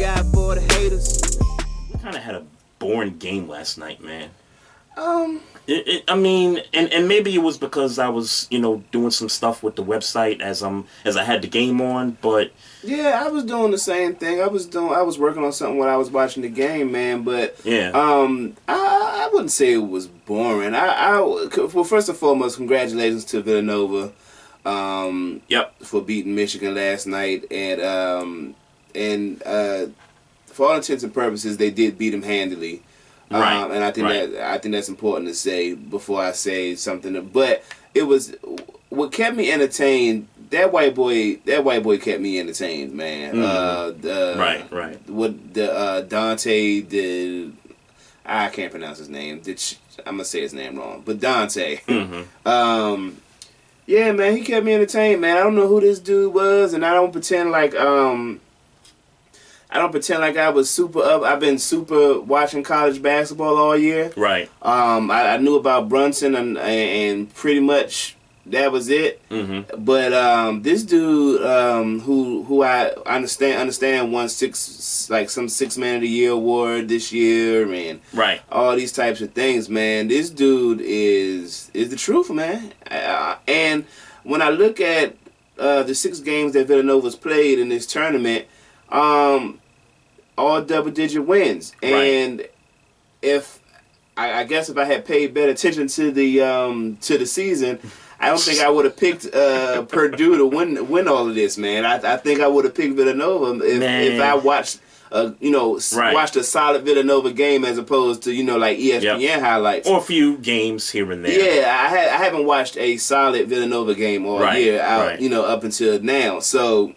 guy for the haters. We kind of had a boring game last night, man. I mean, and maybe it was because I was, doing some stuff with the website as I had the game on, but yeah, I was doing the same thing. I was working on something when I was watching the game, man. But yeah, I wouldn't say it was boring. Well, first and foremost, congratulations to Villanova. Yep. For beating Michigan last night, and for all intents and purposes, they did beat them handily. Right. And I think that's important to say before I say something. But it was what kept me entertained. That white boy kept me entertained, man. Right. What the Donte, I can't pronounce his name. I'm gonna say his name wrong, but Donte. Mm-hmm. Yeah, man, he kept me entertained, man. I don't know who this dude was, and I don't pretend like I was super up. I've been super watching college basketball all year. Right. I knew about Brunson and pretty much that was it. Mm-hmm. But this dude, who I understand won some 6 Man of the Year award this year, and right, all these types of things, man. This dude is the truth, man. And when I look at the 6 games that Villanova's played in this tournament, all double-digit wins, and if I guess if I had paid better attention to the season, I don't think I would have picked Purdue to win all of this, man. I think I would have picked Villanova if I watched watched a solid Villanova game as opposed to like ESPN highlights or a few games here and there. Yeah, I haven't watched a solid Villanova game all year up until now. So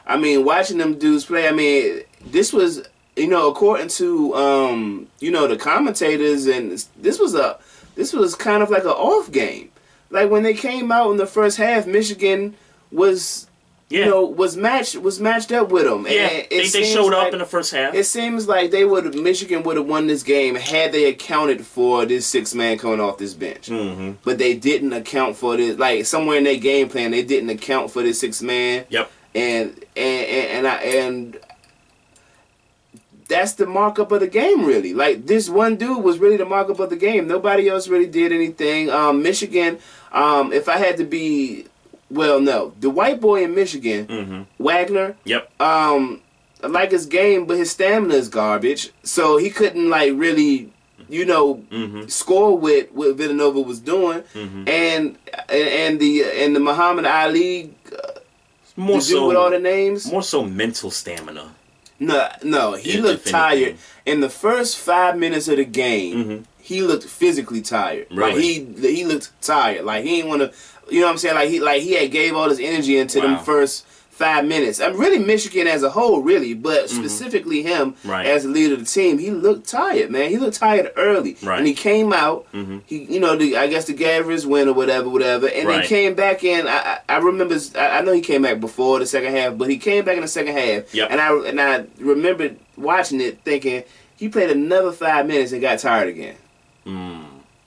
I mean, watching them dudes play, I mean, this was, according to, the commentators, and this was kind of like an off game. Like when they came out in the first half, Michigan was, was matched up with them. Yeah, and they showed up in the first half. It seems like Michigan would have won this game had they accounted for this 6 man coming off this bench. Mm-hmm. But they didn't account for this. Like somewhere in their game plan, they didn't account for this 6 man. Yep. And that's the markup of the game, really. Like, this one dude was really the markup of the game. Nobody else really did anything. Michigan, if I had to be, well, no. The white boy in Michigan, Wagner, yep. I like his game, but his stamina is garbage. So he couldn't, really, score with what Villanova was doing. And the Muhammad Ali, more so with all the names, more so mental stamina. No, he looked tired. In the first 5 minutes of the game, he looked physically tired. Really? Like he looked tired. Like he didn't want to, you know what I'm saying? Like he had gave all his energy into them first 5 minutes. I'm really Michigan as a whole, really, but specifically him as the leader of the team. He looked tired, man. He looked tired early, and he came out. He, I guess the Gavris win or whatever, and then came back in. I remember. I know he came back before the second half, but he came back in the second half. Yep. And I remember watching it, thinking he played another 5 minutes and got tired again.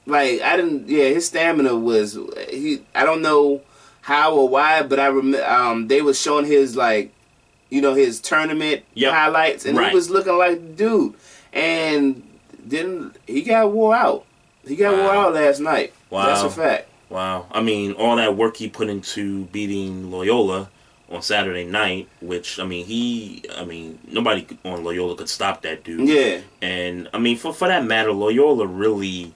Like I didn't. Yeah, his stamina was. I don't know how or why, but I remember they was showing his his tournament highlights, and he was looking like the dude. And then he got wore out. He got wore out last night. Wow. That's a fact. Wow. I mean, all that work he put into beating Loyola on Saturday night, which nobody on Loyola could stop that dude. Yeah. And I mean, for that matter, Loyola really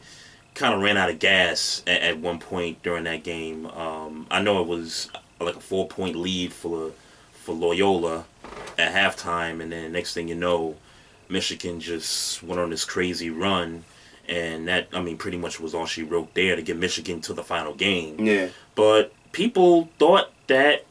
kind of ran out of gas at one point during that game. I know it was like a 4-point lead for Loyola at halftime, and then next thing you know, Michigan just went on this crazy run, and that, pretty much was all she wrote there to get Michigan to the final game. Yeah. But people thought that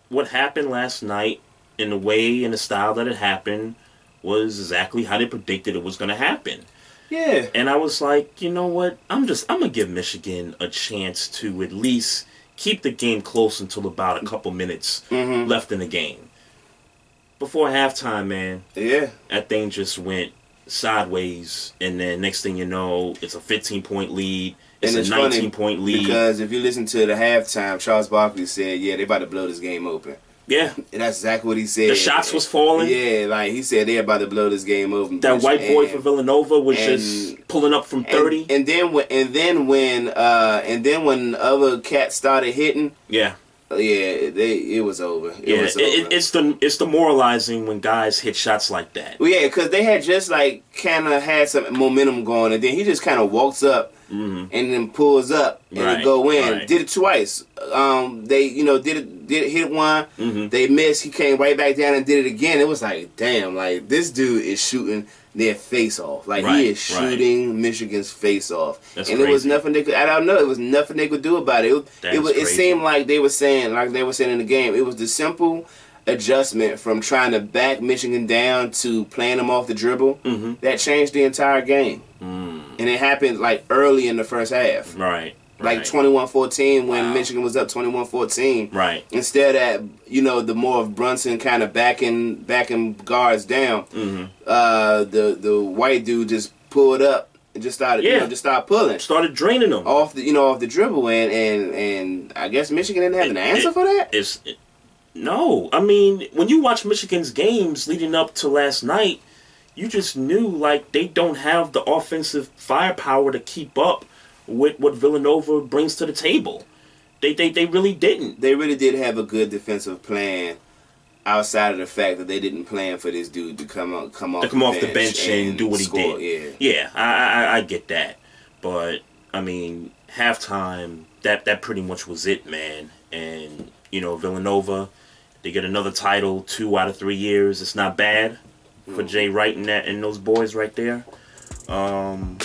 what happened last night, in the way and the style that it happened, was exactly how they predicted it was going to happen. Yeah. And I was like, you know what? I'm going to give Michigan a chance to at least keep the game close until about a couple minutes left in the game. Before halftime, man, that thing just went sideways. And then next thing you know, it's a 15-point lead. It's a 19-point lead. Because if you listen to the halftime, Charles Barkley said, they about to blow this game open. Yeah. And that's exactly what he said. The shots was falling. Yeah, like he said they're about to blow this game over. That white boy for Villanova was just pulling up from 30. And then when other cats started hitting, yeah, it was over. It was over. It's demoralizing when guys hit shots like that. Well, yeah, because they had just like kind of had some momentum going, and then he just kind of walks up and then pulls up and it go in. Right. Did it twice. They did hit one. They missed. He came right back down and did it again. It was like, damn, like this dude is shooting their face off. Like he is shooting Michigan's face off. That's crazy. It was nothing they could. I don't know. It was nothing they could do about it. It seemed like they were saying in the game. It was the simple adjustment from trying to back Michigan down to playing them off the dribble that changed the entire game. And it happened like early in the first half. Right. Like 21-14 when Michigan was up 21-14. Right. Instead of the more of Brunson kind of backing guards down, the white dude just pulled up and just started pulling. Started draining them off the dribble, and I guess Michigan didn't have an answer for that. No, I mean when you watch Michigan's games leading up to last night, you just knew like they don't have the offensive firepower to keep up with what Villanova brings to the table. They really didn't. They really did have a good defensive plan outside of the fact that they didn't plan for this dude to come off the bench and do what he did. Yeah, I get that. But I mean, halftime that pretty much was it, man. And Villanova, they get another title 2 out of 3 years. It's not bad for Jay Wright and those boys right there. Well,